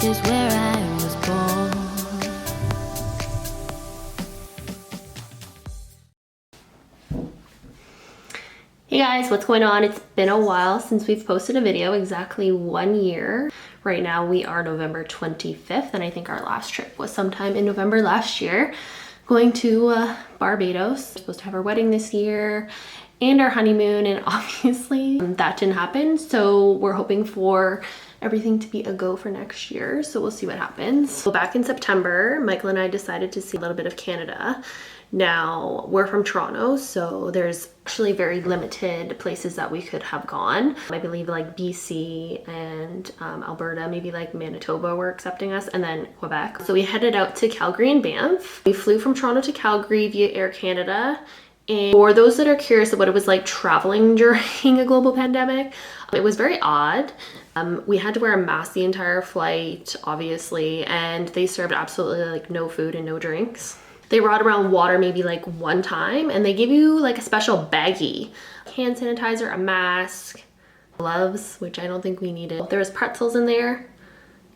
is where I was born. Hey guys, what's going on? It's been a while since we've posted a video, exactly 1 year. Right now we are November 25th, and I think our last trip was sometime in November last year, going to Barbados. We're supposed to have our wedding this year and our honeymoon, and obviously that didn't happen. So we're hoping for everything to be a go for next year. So we'll see what happens. So back in September, Michael and I decided to see a little bit of Canada. Now, we're from Toronto, so there's actually very limited places that we could have gone. I believe like BC and Alberta, maybe like Manitoba were accepting us, and then Quebec. So we headed out to Calgary and Banff. We flew from Toronto to Calgary via Air Canada. And for those that are curious of what it was like traveling during a global pandemic, it was very odd. We had to wear a mask the entire flight, obviously, and they served absolutely like no food and no drinks. They brought around water maybe like one time, and they give you like a special baggie. Hand sanitizer, a mask, gloves, which I don't think we needed. There was pretzels in there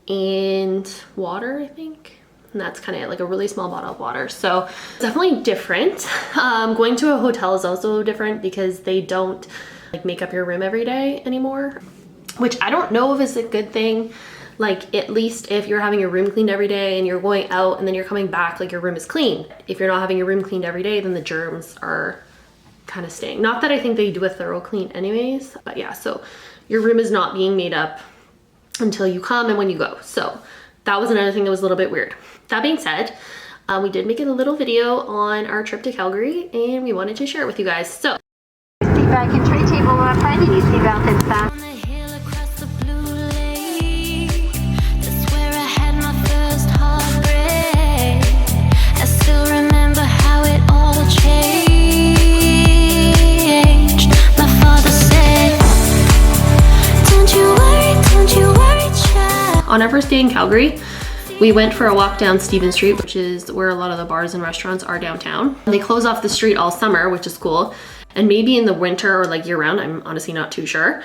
and water, I think. And that's kind of like a really small bottle of water. So it's definitely different. Going to a hotel is also different because they don't like make up your room every day anymore, which I don't know if it's a good thing. Like, at least if you're having your room cleaned every day and you're going out and then you're coming back, like your room is clean. If you're not having your room cleaned every day, then the germs are kind of staying. Not that I think they do a thorough clean anyways, but yeah, so your room is not being made up until you come and when you go. So that was another thing that was a little bit weird. That being said, we did make a little video on our trip to Calgary and we wanted to share it with you guys. So Seat back and tray table finding you seatbelt and stuff. on our first day in Calgary, we went for a walk down Stephen Street, which is where a lot of the bars and restaurants are downtown. They close off the street all summer, which is cool. And maybe in the winter or like year round, I'm honestly not too sure,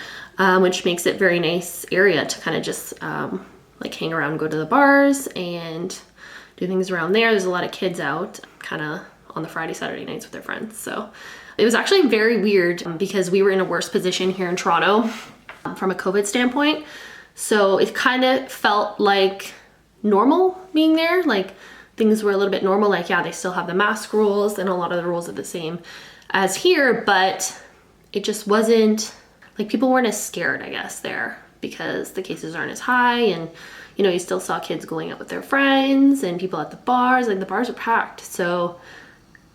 which makes it very nice area to kind of just like hang around, go to the bars and do things around there. There's a lot of kids out kind of on the Friday, Saturday nights with their friends. So it was actually very weird because we were in a worse position here in Toronto from a COVID standpoint. So it kind of felt like normal being there. Like things were a little bit normal. Like, yeah, they still have the mask rules and a lot of the rules are the same as here, but it just wasn't like people weren't as scared, I guess, there because the cases aren't as high. And, you know, you still saw kids going out with their friends and people at the bars, like the bars were packed. So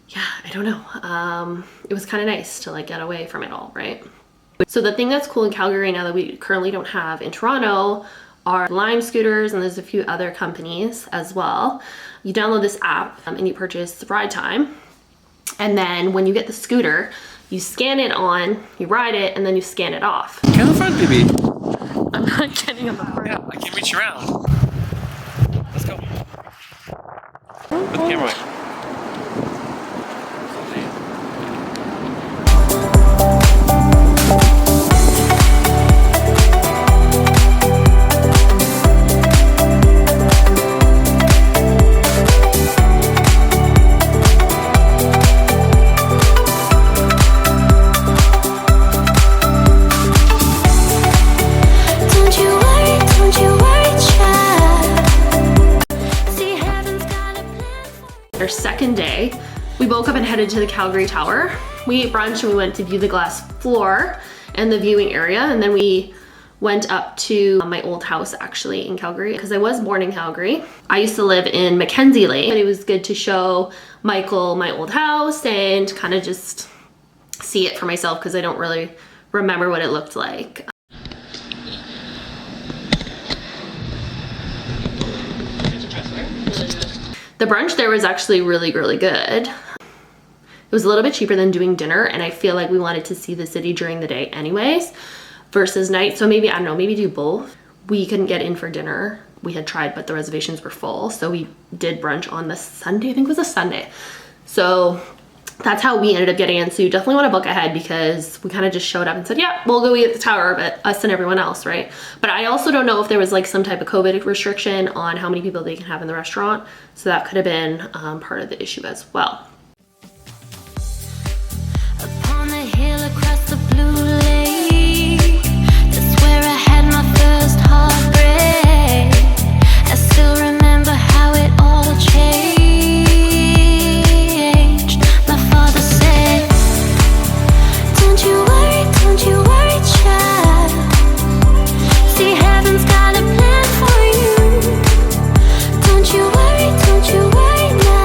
yeah, I don't know. It was kind of nice to like get away from it all, right? So the thing that's cool in Calgary now that we currently don't have in Toronto are Lime scooters, and there's a few other companies as well. You download this app and you purchase Ride Time. And then when you get the scooter, you scan it on, you ride it, and then you scan it off. Get on the front, baby. I'm not getting on the front. Yeah, I can reach around. Let's go. Put the camera away. Our second day, we woke up and headed to the Calgary Tower. We ate brunch and we went to view the glass floor and the viewing area, and then we went up to my old house actually in Calgary because I was born in Calgary. I used to live in Mackenzie Lane, but it was good to show Michael my old house and kind of just see it for myself because I don't really remember what it looked like. The brunch there was actually really, really good. It was a little bit cheaper than doing dinner, and I feel like we wanted to see the city during the day anyways versus night. So maybe, I don't know, maybe do both. We couldn't get in for dinner. We had tried, but the reservations were full. So we did brunch on the Sunday, I think it was a Sunday. So that's how we ended up getting in. So you definitely want to book ahead because we kind of just showed up and said, yeah, we'll go eat at the tower, but us and everyone else, right? But I also don't know if there was like some type of COVID restriction on how many people they can have in the restaurant. So that could have been part of the issue as well. Upon the hill across the blue lake, that's where I had my first heartbreak. I still remember how it all changed. My father said, don't you worry, child. See, heaven's got a plan for you. Don't you worry now.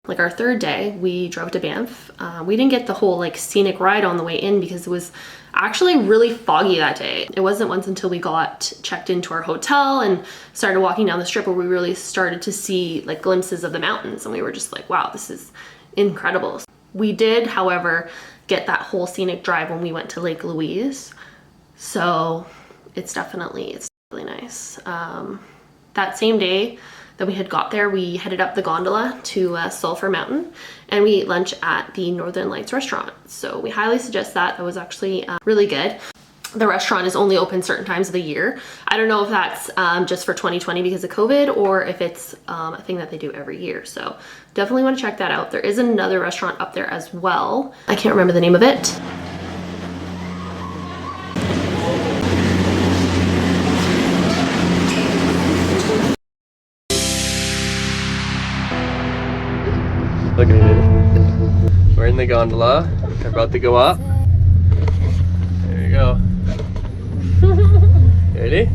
Like our third day, we drove to Banff. We didn't get the whole like scenic ride on the way in because it was actually really foggy that day. It wasn't once until we got checked into our hotel and started walking down the strip where we really started to see like glimpses of the mountains, and we were just like, wow, this is incredible. We did, however, get that whole scenic drive when we went to Lake Louise, so it's definitely really nice. That same day that we had got there, we headed up the gondola to Sulphur Mountain, and we ate lunch at the Northern Lights restaurant. So we highly suggest that. That was actually really good. The restaurant is only open certain times of the year. I don't know if that's just for 2020 because of COVID, or if it's a thing that they do every year. So definitely want to check that out. There is another restaurant up there as well. I can't remember the name of it. Look at it. We're in the gondola. We're about to go up. There you go. Ready?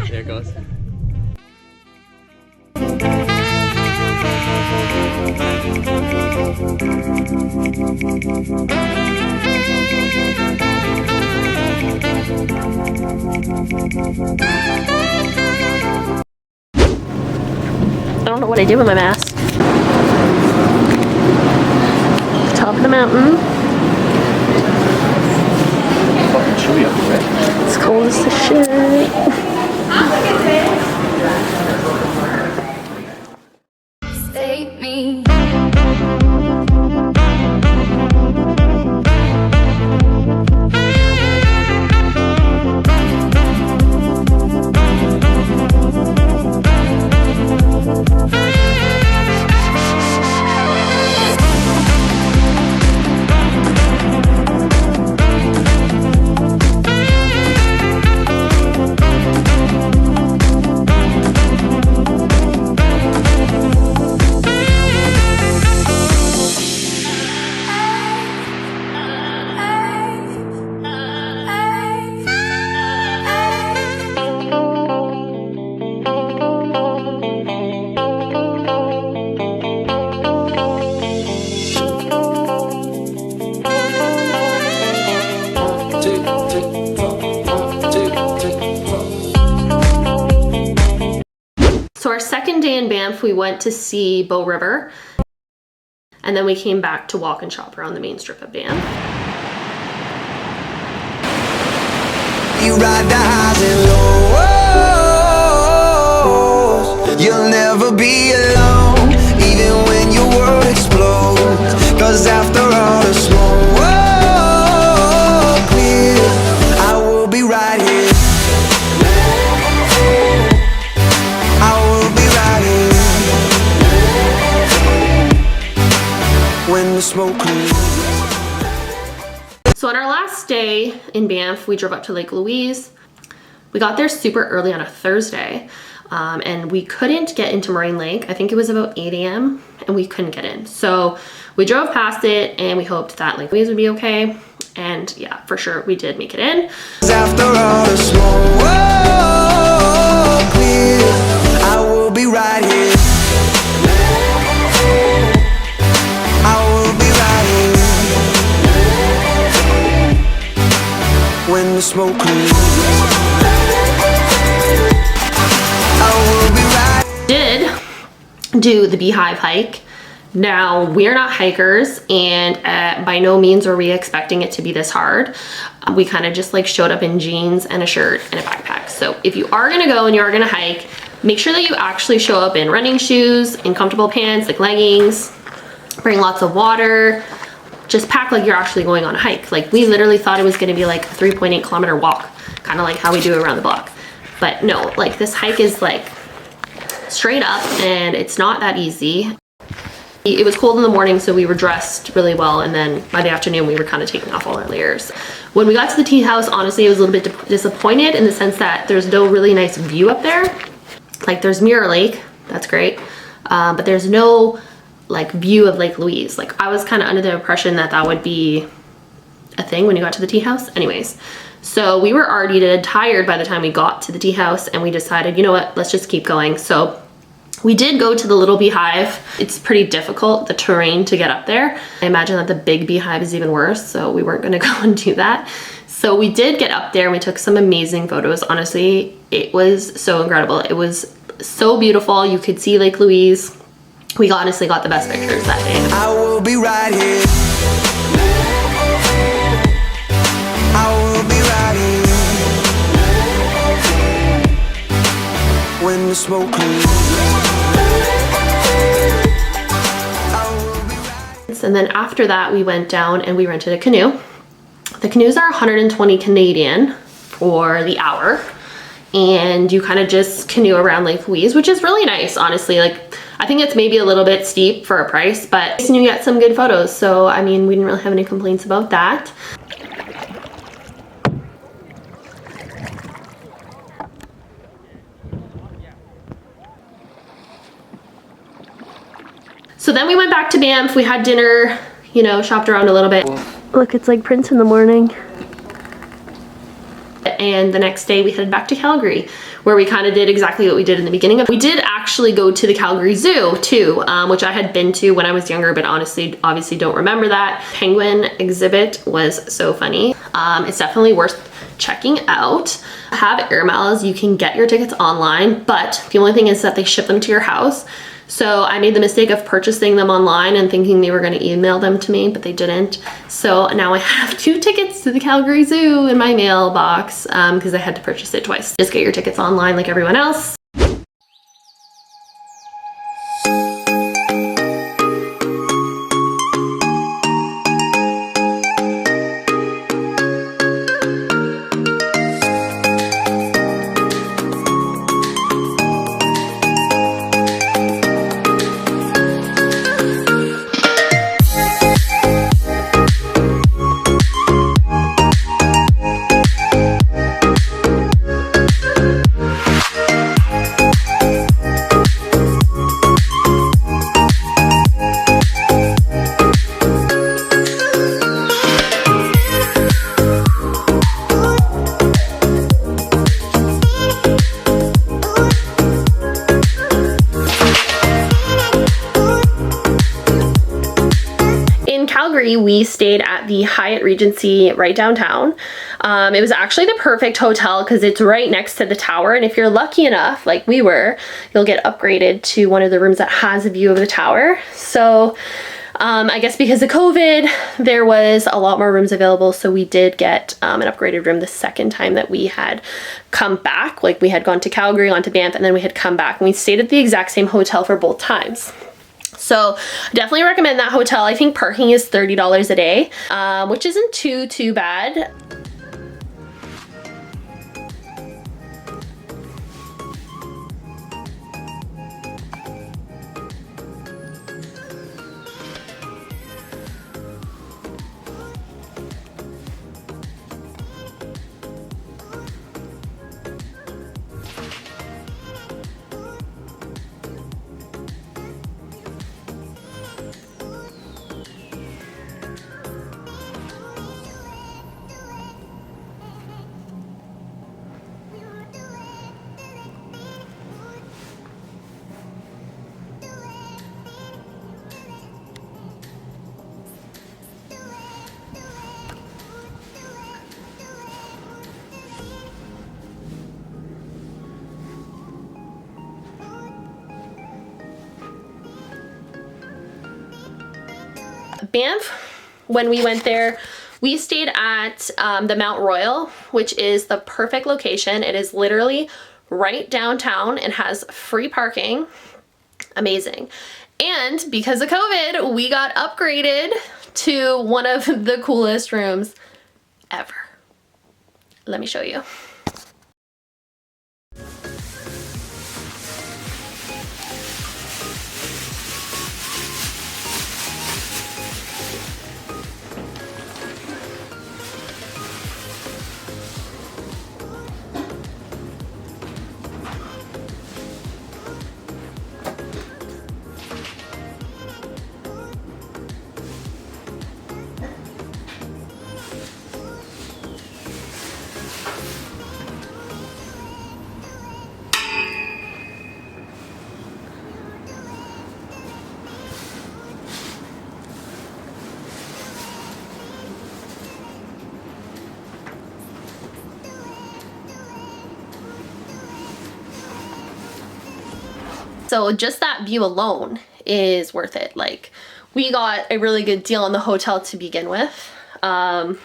There it goes. I don't know what I did with my mask. Top of the mountain. Fucking chilly up there, right? It's cold as the shit. Save me. So our second day in Banff, we went to see Bow River, and then we came back to walk and shop around the main strip of Banff. You ride the highs and lows. You'll never be alone, even when your world explodes. Cause after all the smoke clear, I will be right here. I will be right here when the smoke clears. So on our last day in Banff, we drove up to Lake Louise. We got there super early on a Thursday, and we couldn't get into Moraine Lake. I think it was about 8 a.m. and we couldn't get in. So we drove past it and we hoped that Lake Louise would be okay. And yeah, for sure we did make it in. After all the smoke clear, I will be right here. I will be right here when when the smoke clears. I will be right. Did do the Beehive hike. Now, we're not hikers, and by no means are we expecting it to be this hard. We kind of just like showed up in jeans and a shirt and a backpack. So if you are gonna go and you are gonna hike, make sure that you actually show up in running shoes, in comfortable pants, like leggings, bring lots of water, just pack like you're actually going on a hike. Like we literally thought it was gonna be like a 3.8 kilometer walk, kind of like how we do around the block. But no, like this hike is like straight up and it's not that easy. It was cold in the morning, so we were dressed really well, and then by the afternoon we were kind of taking off all our layers. When we got to the tea house, honestly, I was a little bit disappointed in the sense that there's no really nice view up there. Like there's Mirror Lake, that's great, but there's no like view of Lake Louise. Like I was kind of under the impression that that would be a thing when you got to the tea house. Anyways, so we were already dead tired by the time we got to the tea house, and we decided, you know what, let's just keep going. So we did go to the little Beehive. It's pretty difficult, the terrain to get up there. I imagine that the big Beehive is even worse, so we weren't gonna go and do that. So we did get up there and we took some amazing photos. Honestly, it was so incredible. It was so beautiful. You could see Lake Louise. We honestly got the best pictures that day. I will be right here. I will be right here when the smoke clears. And then after that, we went down and we rented a canoe. The canoes are 120 Canadian for the hour. And you kind of just canoe around Lake Louise, which is really nice, honestly. Like, I think it's maybe a little bit steep for a price, but you get some good photos. So, I mean, we didn't really have any complaints about that. So then we went back to Banff, we had dinner, you know, shopped around a little bit. Look, it's like Prince in the morning. And the next day we headed back to Calgary, where we kind of did exactly what we did in the beginning of. We did actually go to the Calgary Zoo too, which I had been to when I was younger, but honestly, obviously don't remember that. Penguin exhibit was so funny. It's definitely worth checking out. Have air miles, you can get your tickets online, but the only thing is that they ship them to your house. So I made the mistake of purchasing them online and thinking they were going to email them to me, but they didn't. So now I have 2 tickets to the Calgary Zoo in my mailbox because I had to purchase it twice. Just get your tickets online like everyone else. We stayed at the Hyatt Regency right downtown. It was actually the perfect hotel because it's right next to the tower, and if you're lucky enough, like we were, you'll get upgraded to one of the rooms that has a view of the tower. So I guess because of COVID, there was a lot more rooms available, so we did get an upgraded room the second time that we had come back. Like we had gone to Calgary, gone to Banff, and then we had come back, and we stayed at the exact same hotel for both times. So definitely recommend that hotel. I think parking is $30 a day, which isn't too bad. Banff, when we went there, we stayed at the Mount Royal, which is the perfect location. It is literally right downtown and has free parking. Amazing. And because of COVID, we got upgraded to one of the coolest rooms ever. Let me show you. So just that view alone is worth it. Like, we got a really good deal on the hotel to begin with. And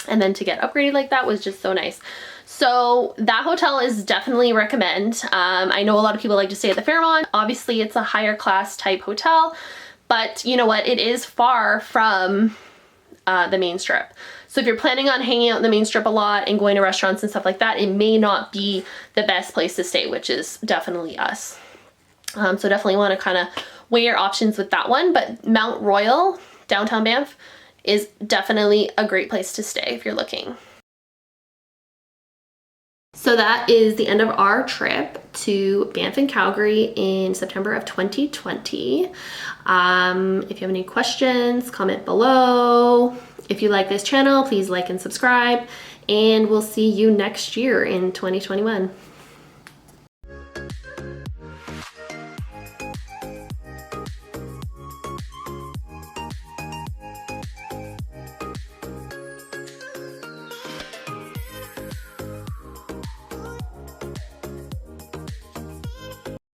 then to get upgraded like that was just so nice. So that hotel is definitely recommend. I know a lot of people like to stay at the Fairmont. Obviously it's a higher class type hotel, but you know what? It is far from the main strip. So if you're planning on hanging out in the main strip a lot and going to restaurants and stuff like that, it may not be the best place to stay, which is definitely us. So definitely want to kind of weigh your options with that one, but Mount Royal, downtown Banff, is definitely a great place to stay if you're looking. So that is the end of our trip to Banff and Calgary in September of 2020. If you have any questions, comment below. If you like this channel, please like and subscribe, and we'll see you next year in 2021.